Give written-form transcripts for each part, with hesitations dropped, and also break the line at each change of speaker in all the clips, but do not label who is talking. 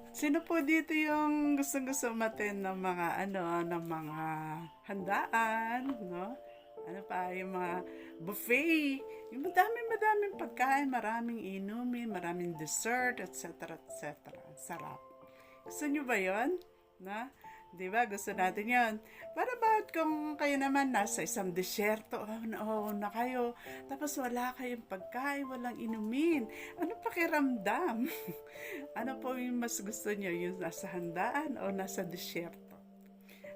Sino po dito yung gustong-gusto umattend ng mga ng mga handaan, no? Ano pa, yung mga buffet, yung madaming pagkain, maraming inumin, maraming dessert, etc. etc. Sarap. Gusto nyo ba yon? Na? Di ba? Gusto natin yon. Para bakit kung kayo naman nasa isang disyerto, na kayo, tapos wala kayong pagkain, walang inumin. Ano pakiramdam? Ano po yung mas gusto nyo? Yung nasa handaan o nasa disyerto?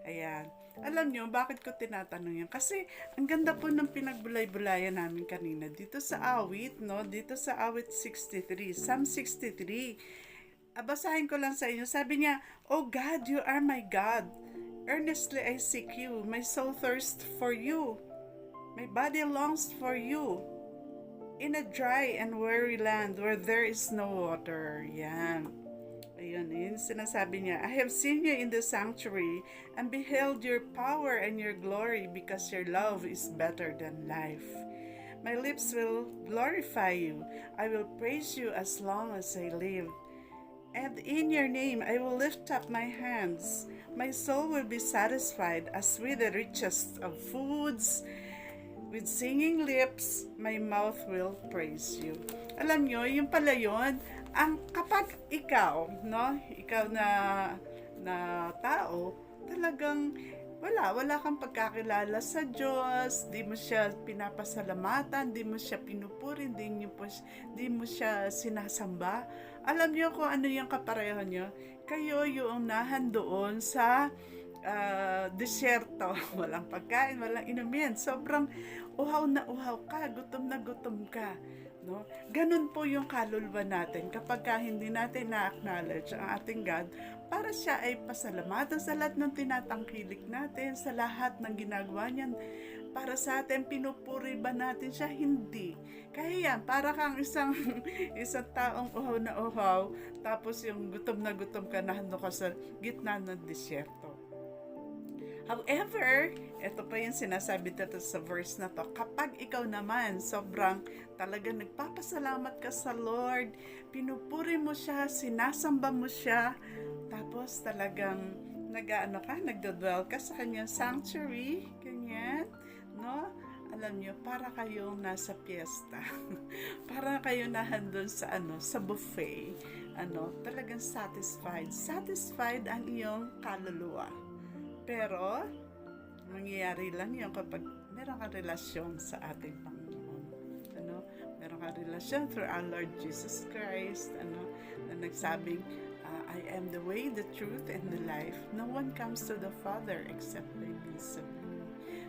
Ayan. Alam nyo, bakit ko tinatanong yan? Kasi, ang ganda po ng pinagbulay-bulayan namin kanina. Dito sa awit, no? Dito sa awit 63, Psalm 63. Basahin ko lang sa inyo. Sabi niya, "Oh God, you are my God. Earnestly I seek you. My soul thirsts for you. My body longs for you. In a dry and weary land where there is no water." Yan. Ayun, yun sinasabi niya. "I have seen you in the sanctuary and beheld your power and your glory because your love is better than life. My lips will glorify you. I will praise you as long as I live. And in your name I will lift up my hands. My soul will be satisfied as with the richest of foods. With singing lips, my mouth will praise you." Alam nyo, yung pala yun, kapag ikaw, no, ikaw na tao, talagang wala kang pagkakilala sa Diyos, di mo siya pinapasalamatan, di mo siya pinupuri, di mo siya sinasamba. Alam niyo kung ano yung kapareho niyo? Kayo yung nahandoon sa disyerto, walang pagkain, walang inumin, sobrang uhaw na uhaw ka, gutom na gutom ka, no? Ganun po yung kaluluwa natin kapag hindi natin na-acknowledge ang ating God para siya ay pasalamatan sa lahat ng tinatangkilik natin, sa lahat ng ginagawa niya para sa atin. Pinupuri ba natin siya? Hindi. Kaya yan, para kang isang taong uhaw na uhaw, tapos yung gutom na gutom ka na ka sa gitna ng disyerto. However, ito pa yung sinasabi dito sa verse na to, kapag ikaw naman sobrang talagang nagpapasalamat ka sa Lord, pinupuri mo siya, sinasamba mo siya, tapos talagang nagdodwell ka sa kanyang sanctuary, ganyan, no? Alam niyo, para kayong nasa piyesta. Para kayo nahandun sa buffet. Talagang satisfied ang iyong kaluluwa. Pero, mangyayari lang yan kapag meron kang relasyon sa ating Panginoon. Meron kang relasyon through our Lord Jesus Christ, na nagsabing, "I am the way, the truth, and the life. No one comes to the Father except by means of me."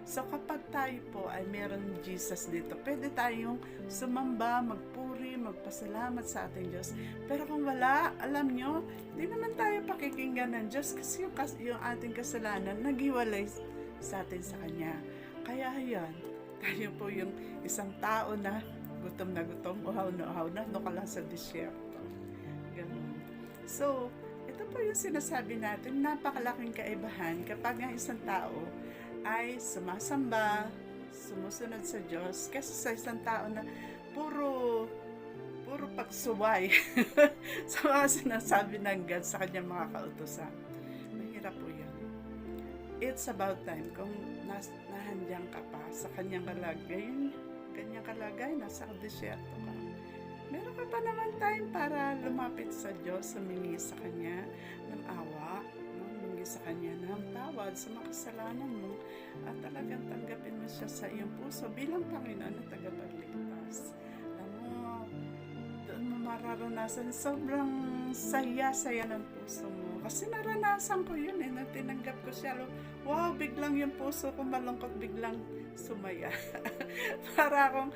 So, kapag tayo po ay meron Jesus dito, pwede tayong sumamba, magpuri, magpasalamat sa ating Diyos. Pero kung wala, alam nyo, di naman tayo pakikinggan ng Diyos kasi yung ating kasalanan naghiwalay sa atin sa Kanya. Kaya yan, tayo po yung isang tao na gutom, uhaw na, ka lang sa disyerto. Ganun. So, ito po yung sinasabi natin, napakalaking kaibahan kapag ang isang tao ay sumasamba, sumusunod sa Diyos, kasi sa isang tao na puro pagsuway sa mga sinasabi ng God sa kanyang mga kautusan. Mahirap po yan. It's about time kung nahandyan ka pa sa kanyang kalagay, nasa disyerto ka. Meron ka pa naman time para lumapit sa Diyos, humingi sa Kanya ng awa, humingi sa Kanya ng tawad sa mga kasalanan mo, at talagang tanggapin mo siya sa iyong puso bilang Panginoon at tagapagligtas. Alam mo, doon mo mararanasan sobrang saya ng puso mo. Kasi naranasan ko yun na tinanggap ko siya. Wow, biglang yung puso ko malungkot, biglang sumaya. para akong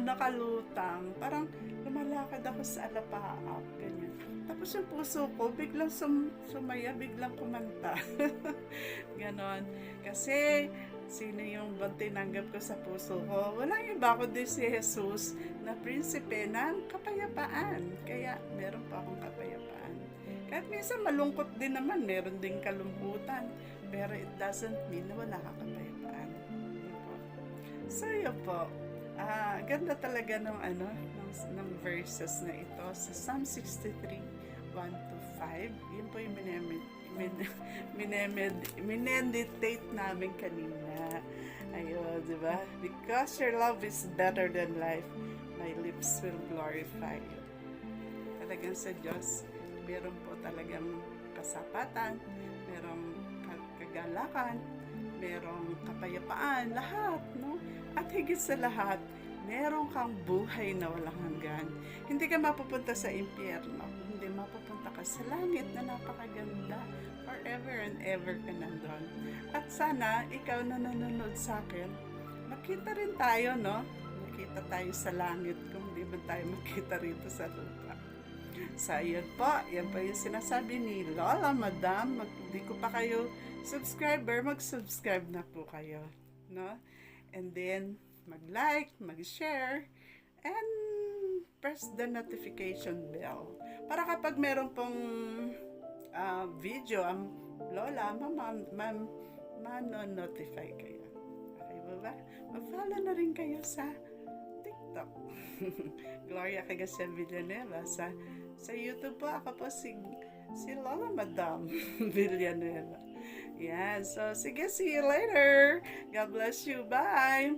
nakalutang. Parang lumalakad ako sa alapaap, ganyan. Tapos yung puso ko, biglang sumaya, biglang kumanta. Ganon. Kasi, sino yung tinanggap ko sa puso ko? Walang iba kundi si Jesus na prinsipe ng kapayapaan. Kaya, meron pa akong kapayapaan. Kahit minsan malungkot din naman, meron din kalungkutan. Pero it doesn't mean na wala kang kapayapaan. So, yun po. Ganda talaga ng verses na ito sa Psalm 63. 1 to 5. Yun po yung mineditate namin kanina. Ayun, di ba? Because your love is better than life, my lips will glorify you. Talagang sa Diyos, meron po talagang kasapatan, merong kagalakan, merong kapayapaan, lahat, no? At higit sa lahat, meron kang buhay na walang hanggan. Hindi ka mapupunta sa impyerno, hindi mapupunta ka sa langit na napakaganda. Forever and ever ka nandun. At sana, ikaw na nanonood sa akin, makita rin tayo, no? Makita tayo sa langit kung di ba tayo makita rito sa lupa. So, yan po yung sinasabi ni Lola Madam. Hindi ko pa kayo subscriber, mag-subscribe na po kayo, no? And then, mag-like, mag-share, and press the notification bell. Para kapag meron pong video ang Lola, ma-notify kayo. Okay ba? Mag-follow na rin kayo sa TikTok. Gloria Cagacian Villanueva. Sa YouTube po, ako po si Lola Madam Villanueva. Yeah, so sige, see you later. God bless you. Bye!